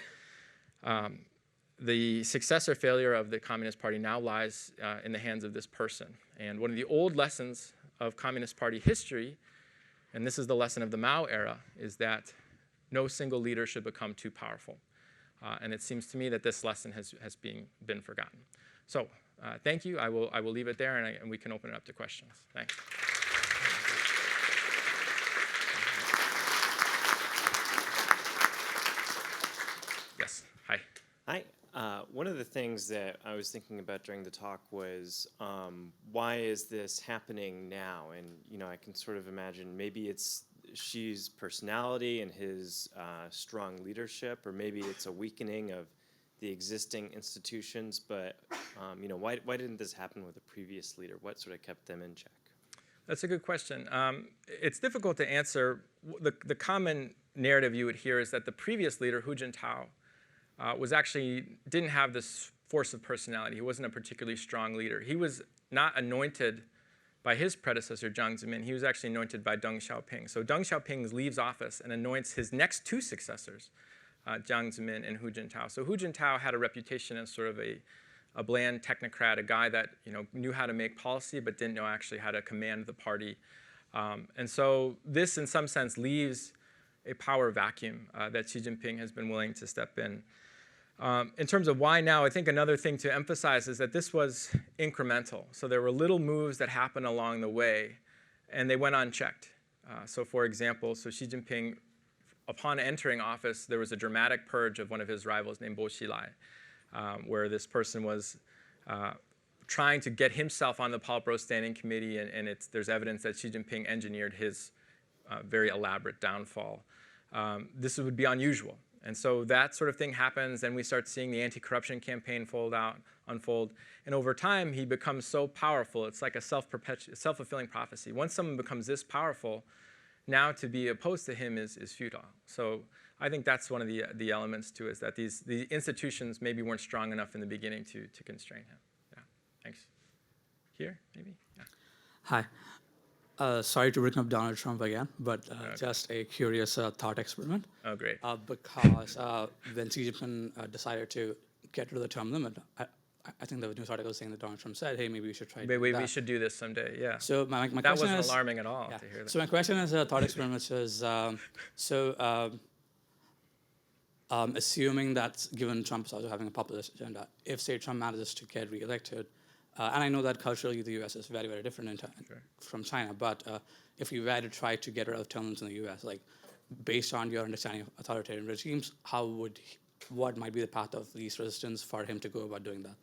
the success or failure of the Communist Party now lies in the hands of this person. And one of the old lessons of Communist Party history, and this is the lesson of the Mao era, is that no single leader should become too powerful. And it seems to me that this lesson has been forgotten. So thank you. I will leave it there, and we can open it up to questions. Thanks. Yes. Hi. Hi. One of the things that I was thinking about during the talk was why is this happening now? And I can sort of imagine maybe it's Xi's personality and his strong leadership, or maybe it's a weakening of the existing institutions. But why didn't this happen with the previous leader? What sort of kept them in check? That's a good question. It's difficult to answer. The common narrative you would hear is that the previous leader, Hu Jintao, didn't have this force of personality. He wasn't a particularly strong leader. He was not anointed by his predecessor, Jiang Zemin. He was actually anointed by Deng Xiaoping. So Deng Xiaoping leaves office and anoints his next two successors, Jiang Zemin and Hu Jintao. So Hu Jintao had a reputation as sort of a bland technocrat, a guy that knew how to make policy but didn't know actually how to command the party. And so this, in some sense, leaves a power vacuum that Xi Jinping has been willing to step in. In terms of why now, I think another thing to emphasize is that this was incremental. So there were little moves that happened along the way, and they went unchecked. So for example, Xi Jinping, upon entering office, there was a dramatic purge of one of his rivals named Bo Xilai, where this person was trying to get himself on the Politburo Standing Committee, and there's evidence that Xi Jinping engineered his very elaborate downfall. This would be unusual. And so that sort of thing happens, and we start seeing the anti-corruption campaign unfold. And over time, he becomes so powerful, it's like a self-fulfilling prophecy. Once someone becomes this powerful, now to be opposed to him is futile. So I think that's one of the elements to it, is that the institutions maybe weren't strong enough in the beginning to constrain him. Yeah, thanks. Here, maybe? Yeah. Hi. Sorry to bring up Donald Trump again, but just a curious thought experiment. Oh, great. Because when Xi Jinping decided to get rid of the term limit, I think there was news articles saying that Donald Trump said, hey, maybe we should try maybe we should do this someday, yeah. So my that question wasn't is, alarming at all to hear that. So my question is a thought experiment, which is, assuming that given Trump is also having a populist agenda, if, say, Trump manages to get reelected, and I know that culturally the U.S. is very, very different from China, but if you were to try to get rid of term limits in the U.S., like based on your understanding of authoritarian regimes, what might be the path of least resistance for him to go about doing that?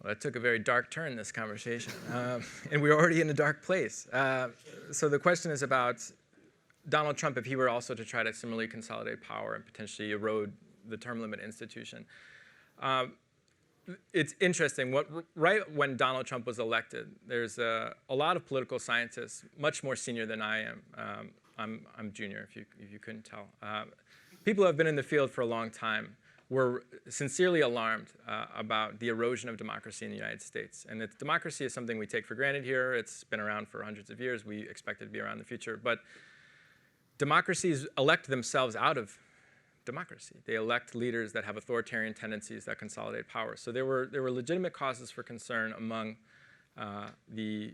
Well, that took a very dark turn, this conversation, and we're already in a dark place. So the question is about Donald Trump, if he were also to try to similarly consolidate power and potentially erode the term limit institution. It's interesting. Right when Donald Trump was elected, there's a lot of political scientists, much more senior than I am. I'm junior, if you couldn't tell. People who have been in the field for a long time were sincerely alarmed about the erosion of democracy in the United States. And democracy is something we take for granted here. It's been around for hundreds of years. We expect it to be around in the future. But democracies elect themselves out of democracy. They elect leaders that have authoritarian tendencies that consolidate power. So there were legitimate causes for concern among the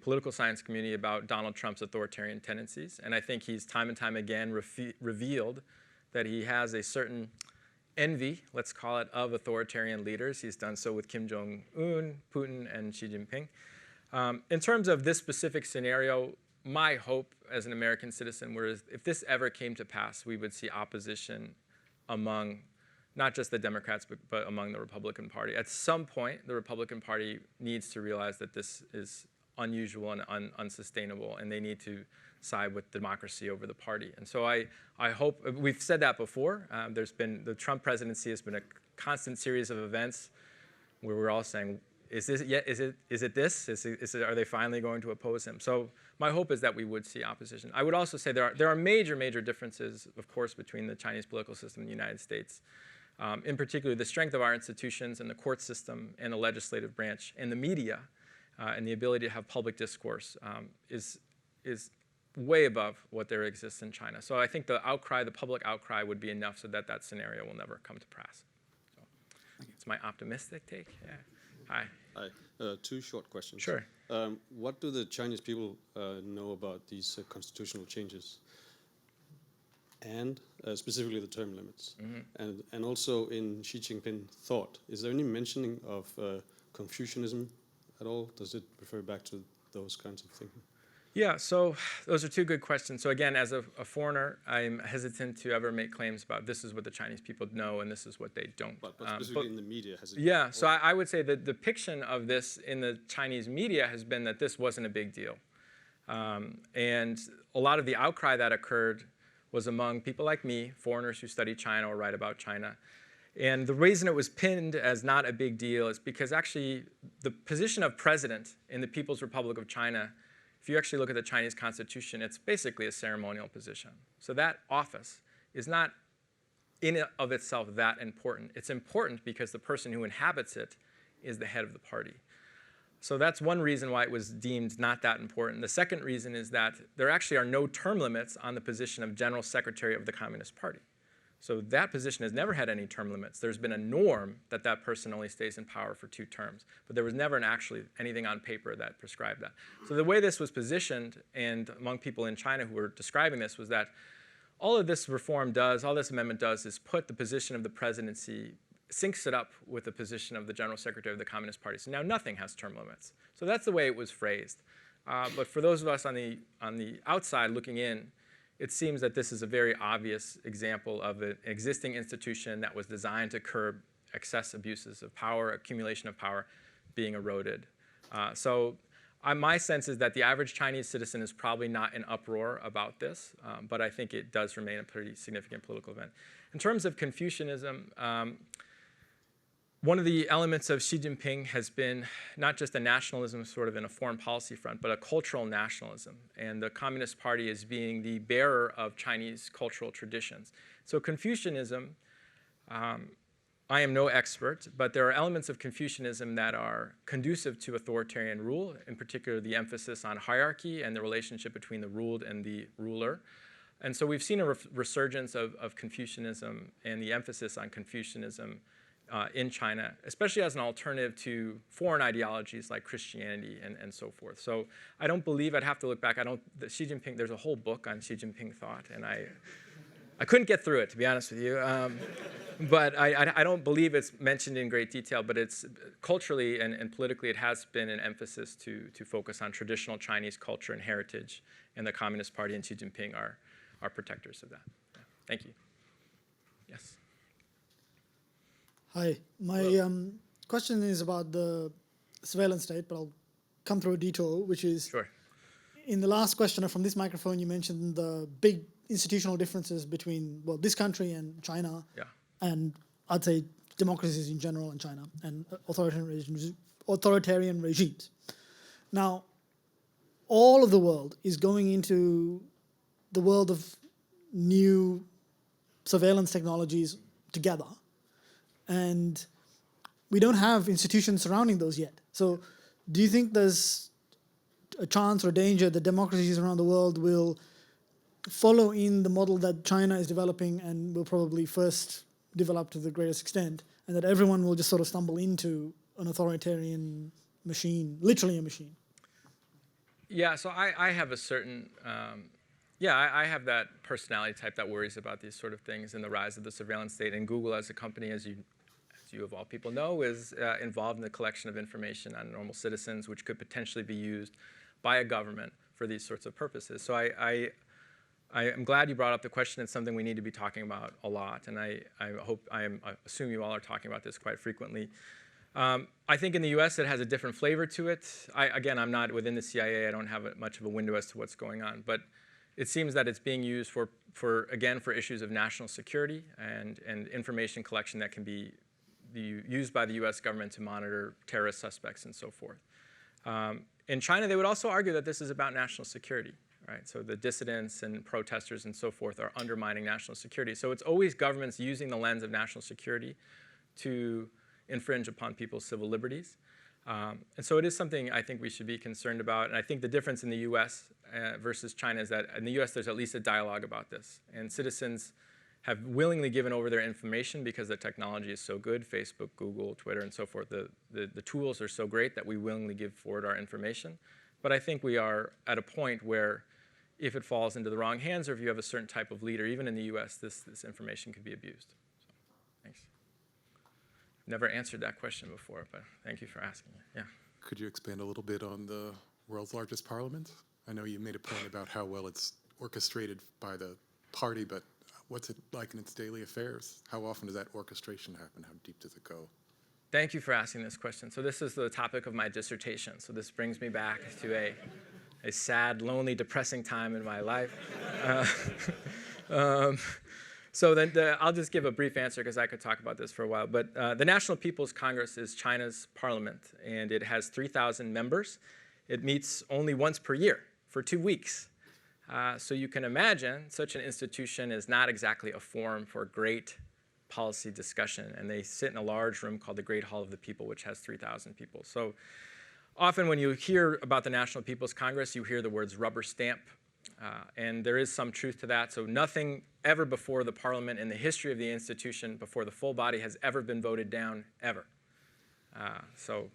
political science community about Donald Trump's authoritarian tendencies. And I think he's time and time again revealed that he has a certain envy, let's call it, of authoritarian leaders. He's done so with Kim Jong-un, Putin, and Xi Jinping. In terms of this specific scenario, my hope as an American citizen was if this ever came to pass, we would see opposition among not just the Democrats, but among the Republican Party. At some point, the Republican Party needs to realize that this is unusual and unsustainable, and they need to side with democracy over the party. And so I hope, we've said that before. The Trump presidency has been a constant series of events where we're all saying, is it this? Are they finally going to oppose him? So my hope is that we would see opposition. I would also say there are major differences, of course, between the Chinese political system and the United States. In particular, the strength of our institutions and the court system and the legislative branch and the media and the ability to have public discourse is way above what there exists in China. So I think the public outcry would be enough so that scenario will never come to pass. So it's my optimistic take. Yeah. Hi. Hi. Two short questions. Sure. What do the Chinese people know about these constitutional changes? and specifically the term limits. And also in Xi Jinping thought, is there any mentioning of Confucianism at all? Does it refer back to those kinds of thinking? Yeah, so those are two good questions. So again, as a foreigner, I'm hesitant to ever make claims about this is what the Chinese people know and this is what they don't. But specifically in the media, has it? Yeah, so I would say that the depiction of this in the Chinese media has been that this wasn't a big deal. And a lot of the outcry that occurred was among people like me, foreigners who study China or write about China. And the reason it was pinned as not a big deal is because actually the position of president in the People's Republic of China, if you actually look at the Chinese constitution, it's basically a ceremonial position. So that office is not in and of itself that important. It's important because the person who inhabits it is the head of the party. So that's one reason why it was deemed not that important. The second reason is that there actually are no term limits on the position of General Secretary of the Communist Party. So that position has never had any term limits. There's been a norm that that person only stays in power for 2 terms. But there was never actually anything on paper that prescribed that. So the way this was positioned, and among people in China who were describing this, was that all of this reform does, all this amendment does, is put the position of the presidency, syncs it up with the position of the General Secretary of the Communist Party. So now nothing has term limits. So that's the way it was phrased. But for those of us on the outside looking in, it seems that this is a very obvious example of an existing institution that was designed to curb excess abuses of power, accumulation of power being eroded. My sense is that the average Chinese citizen is probably not in uproar about this, but I think it does remain a pretty significant political event. In terms of Confucianism, one of the elements of Xi Jinping has been not just a nationalism sort of in a foreign policy front, but a cultural nationalism. And the Communist Party is being the bearer of Chinese cultural traditions. So Confucianism, I am no expert, but there are elements of Confucianism that are conducive to authoritarian rule, in particular the emphasis on hierarchy and the relationship between the ruled and the ruler. And so we've seen a resurgence of Confucianism and the emphasis on Confucianism in China, especially as an alternative to foreign ideologies like Christianity and so forth. So I don't believe, I'd have to look back, Xi Jinping, there's a whole book on Xi Jinping thought, and I couldn't get through it, to be honest with you. But I don't believe it's mentioned in great detail, but it's culturally and politically, it has been an emphasis to focus on traditional Chinese culture and heritage, and the Communist Party and Xi Jinping are protectors of that. Yeah. Thank you. Yes. Hi, my question is about the surveillance state, but I'll come through a detour, which is, Sure. in the last question from this microphone, you mentioned the big institutional differences between, well, this country and China, Yeah. and I'd say democracies in general in China, and authoritarian regimes. Now, all of the world is going into the world of new surveillance technologies together. And we don't have institutions surrounding those yet. So do you think there's a chance or danger that democracies around the world will follow in the model that China is developing and will probably first develop to the greatest extent, and that everyone will just sort of stumble into an authoritarian machine, literally a machine? Yeah, so I have a certain, I have that personality type that worries about these sort of things and the rise of the surveillance state. And Google as a company, as you of all people know, is involved in the collection of information on normal citizens, which could potentially be used by a government for these sorts of purposes. So I am glad you brought up the question. It's something we need to be talking about a lot, and I assume you all are talking about this quite frequently. I think in the US it has a different flavor to it. Again, I'm not within the CIA. I don't have much of a window as to what's going on, but it seems that it's being used for issues of national security and information collection that can be used by the US government to monitor terrorist suspects and so forth. In China, they would also argue that this is about national security, right? So the dissidents and protesters and so forth are undermining national security. So it's always governments using the lens of national security to infringe upon people's civil liberties. And so it is something I think we should be concerned about. And I think the difference in the US versus China is that in the US there's at least a dialogue about this. And citizens have willingly given over their information because the technology is so good, Facebook, Google, Twitter, and so forth. The tools are so great that we willingly give forward our information. But I think we are at a point where if it falls into the wrong hands or if you have a certain type of leader. Even in the US, this information could be abused. So, thanks. Never answered that question before, but thank you for asking it. Yeah. Could you expand a little bit on the world's largest parliament? I know you made a point about how well it's orchestrated by the party, but what's it like in its daily affairs? How often does that orchestration happen? How deep does it go? Thank you for asking this question. So this is the topic of my dissertation. So this brings me back to a sad, lonely, depressing time in my life. So then I'll just give a brief answer because I could talk about this for a while. But the National People's Congress is China's parliament, and it has 3,000 members. It meets only once per year for 2 weeks. So you can imagine such an institution is not exactly a forum for great policy discussion. And they sit in a large room called the Great Hall of the People, which has 3,000 people. So often when you hear about the National People's Congress, you hear the words rubber stamp. And there is some truth to that. So nothing ever before the parliament in the history of the institution, before the full body, has ever been voted down, ever. So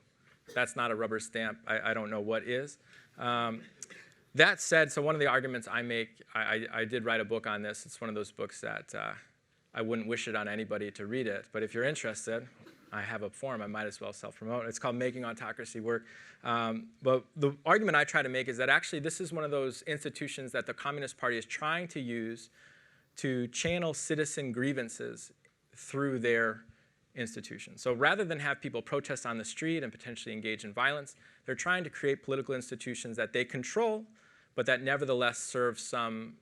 that's not a rubber stamp. I don't know what is. That said, so one of the arguments I make, I did write a book on this. It's one of those books that I wouldn't wish it on anybody to read it. But if you're interested, I have a forum. I might as well self-promote. It's called Making Autocracy Work. But the argument I try to make is that actually this is one of those institutions that the Communist Party is trying to use to channel citizen grievances through their institution. So rather than have people protest on the street and potentially engage in violence, they're trying to create political institutions that they control, but that nevertheless serve some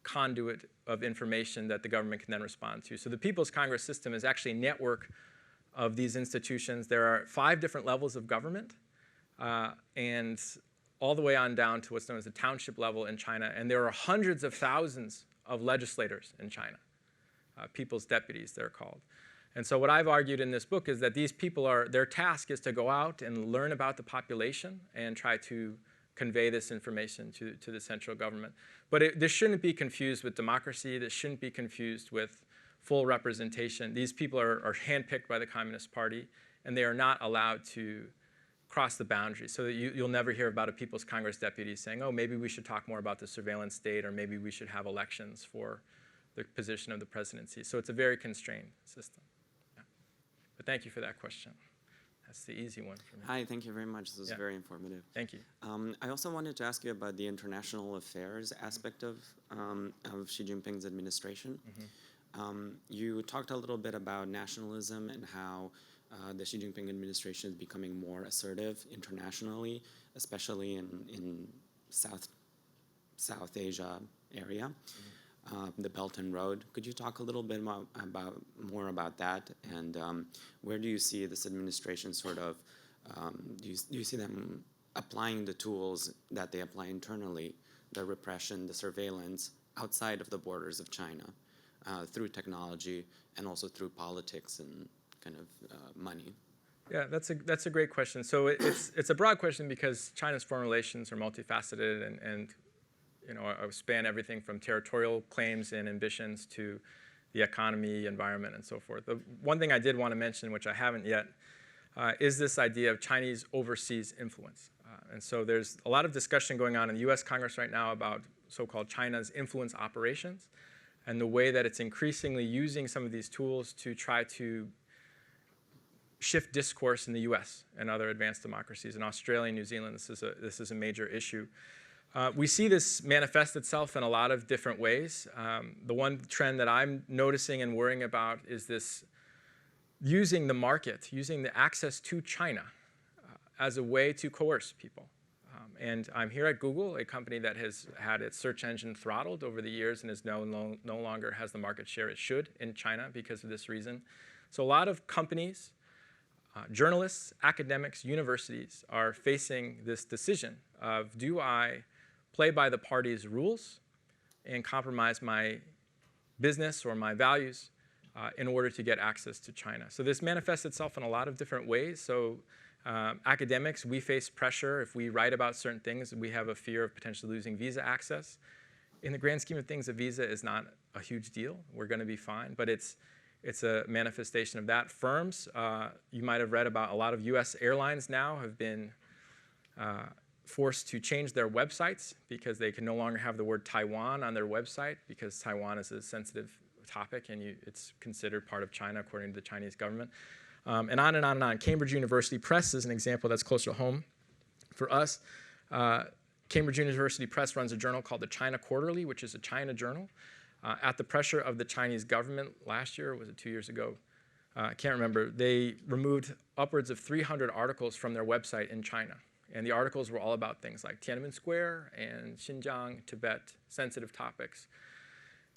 conduit of information that the government can then respond to. So the People's Congress system is actually a network of these institutions. There are 5 different levels of government, and all the way on down to what's known as the township level in China. And there are hundreds of thousands of legislators in China, people's deputies, they're called. And so what I've argued in this book is that these people their task is to go out and learn about the population and try to convey this information to the central government. But this shouldn't be confused with democracy. This shouldn't be confused with full representation. These people are handpicked by the Communist Party, and they are not allowed to cross the boundaries. So that you'll never hear about a People's Congress deputy saying, oh, maybe we should talk more about the surveillance state, or maybe we should have elections for the position of the presidency. So it's a very constrained system. Yeah. But thank you for that question. That's the easy one for me. Hi, thank you very much. This was very informative. Thank you. I also wanted to ask you about the international affairs aspect of Xi Jinping's administration. You talked a little bit about nationalism and how the Xi Jinping administration is becoming more assertive internationally, especially in South Asia area, the Belt and Road. Could you talk a little bit more about that? And where do you see this administration sort of, do you see them applying the tools that they apply internally, the repression, the surveillance, outside of the borders of China, through technology and also through politics and kind of money? Yeah, that's a great question. So it's a broad question because China's foreign relations are multifaceted and span everything from territorial claims and ambitions to the economy, environment, and so forth. The one thing I did want to mention, which I haven't yet, is this idea of Chinese overseas influence. And so there's a lot of discussion going on in the US Congress right now about so-called China's influence operations and the way that it's increasingly using some of these tools to try to shift discourse in the US and other advanced democracies. In Australia and New Zealand, this is a major issue. We see this manifest itself in a lot of different ways. The one trend that I'm noticing and worrying about is this using the market, using the access to China as a way to coerce people. And I'm here at Google, a company that has had its search engine throttled over the years and is no longer has the market share it should in China because of this reason. So a lot of companies, journalists, academics, universities are facing this decision of, do I play by the party's rules and compromise my business or my values in order to get access to China? So this manifests itself in a lot of different ways. So academics, we face pressure. If we write about certain things, we have a fear of potentially losing visa access. In the grand scheme of things, a visa is not a huge deal. We're going to be fine. But it's a manifestation of that. Firms, you might have read about a lot of US airlines now have been forced to change their websites because they can no longer have the word Taiwan on their website because Taiwan is a sensitive topic and it's considered part of China according to the Chinese government. And on and on and on. Cambridge University Press is an example that's closer to home for us. Cambridge University Press runs a journal called the China Quarterly, which is a China journal. At the pressure of the Chinese government last year, or was it 2 years ago? I can't remember. They removed upwards of 300 articles from their website in China. And the articles were all about things like Tiananmen Square and Xinjiang, Tibet, sensitive topics.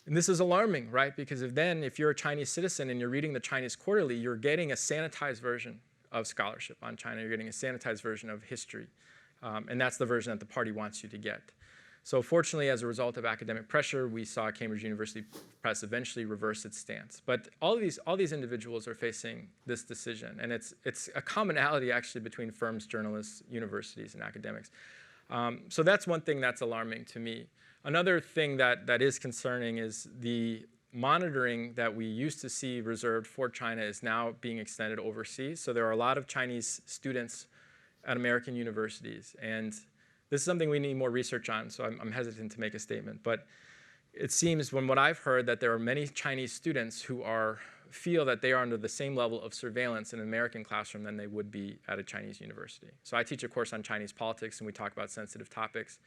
And this is alarming, right? Because if you're a Chinese citizen and you're reading the Chinese Quarterly, you're getting a sanitized version of scholarship on China. You're getting a sanitized version of history. And that's the version that the party wants you to get. So fortunately, as a result of academic pressure, we saw Cambridge University Press eventually reverse its stance. But all these individuals are facing this decision. And it's a commonality, actually, between firms, journalists, universities, and academics. So that's one thing that's alarming to me. Another thing that is concerning is the monitoring that we used to see reserved for China is now being extended overseas. So there are a lot of Chinese students at American universities. And this is something we need more research on, so I'm hesitant to make a statement. But it seems, from what I've heard, that there are many Chinese students who feel that they are under the same level of surveillance in an American classroom than they would be at a Chinese university. So I teach a course on Chinese politics, and we talk about sensitive topics.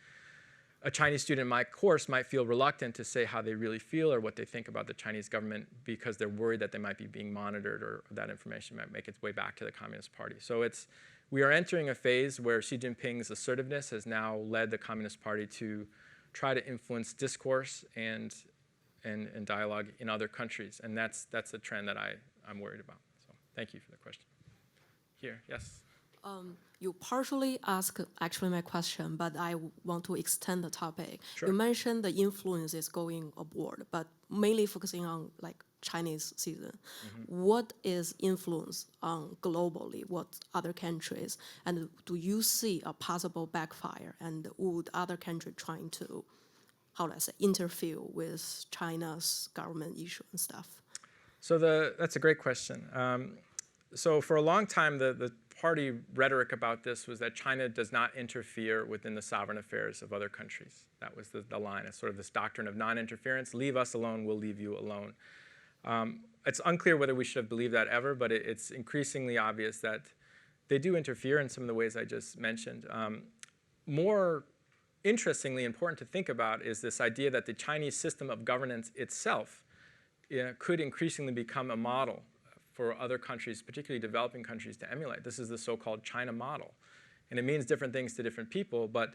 A Chinese student in my course might feel reluctant to say how they really feel or what they think about the Chinese government because they're worried that they might be being monitored or that information might make its way back to the Communist Party. So we are entering a phase where Xi Jinping's assertiveness has now led the Communist Party to try to influence discourse and dialogue in other countries. And that's a trend that I'm worried about. So thank you for the question. Here, yes. You partially asked actually my question, but I want to extend the topic. Sure. You mentioned the influence is going abroad, but mainly focusing on like Chinese citizen. What is influence on globally? What other countries? And do you see a possible backfire? And would other countries trying to, interfere with China's government issue and stuff? So that's a great question. So for a long time, the party rhetoric about this was that China does not interfere within the sovereign affairs of other countries. That was the line. It's sort of this doctrine of non-interference. Leave us alone, we'll leave you alone. It's unclear whether we should have believed that ever, but it's increasingly obvious that they do interfere in some of the ways I just mentioned. More interestingly important to think about is this idea that the Chinese system of governance itself could increasingly become a model for other countries, particularly developing countries, to emulate. This is the so-called China model. And it means different things to different people, but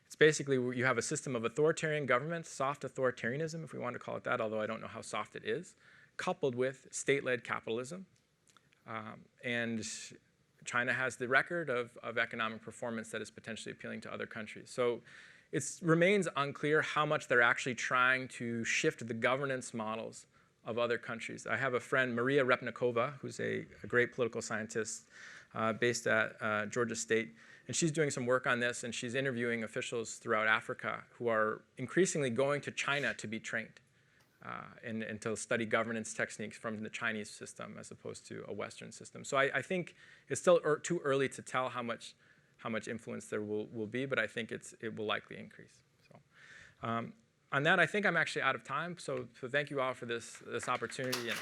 it's basically you have a system of authoritarian government, soft authoritarianism, if we want to call it that, although I don't know how soft it is, coupled with state-led capitalism. And China has the record of economic performance that is potentially appealing to other countries. So it remains unclear how much they're actually trying to shift the governance models of other countries. I have a friend, Maria Repnikova, who's a great political scientist based at Georgia State. And she's doing some work on this, and she's interviewing officials throughout Africa who are increasingly going to China to be trained and to study governance techniques from the Chinese system as opposed to a Western system. So I think it's still too early to tell how much influence there will be, but I think it will likely increase. So on that, I think I'm actually out of time. So thank you all for this opportunity. And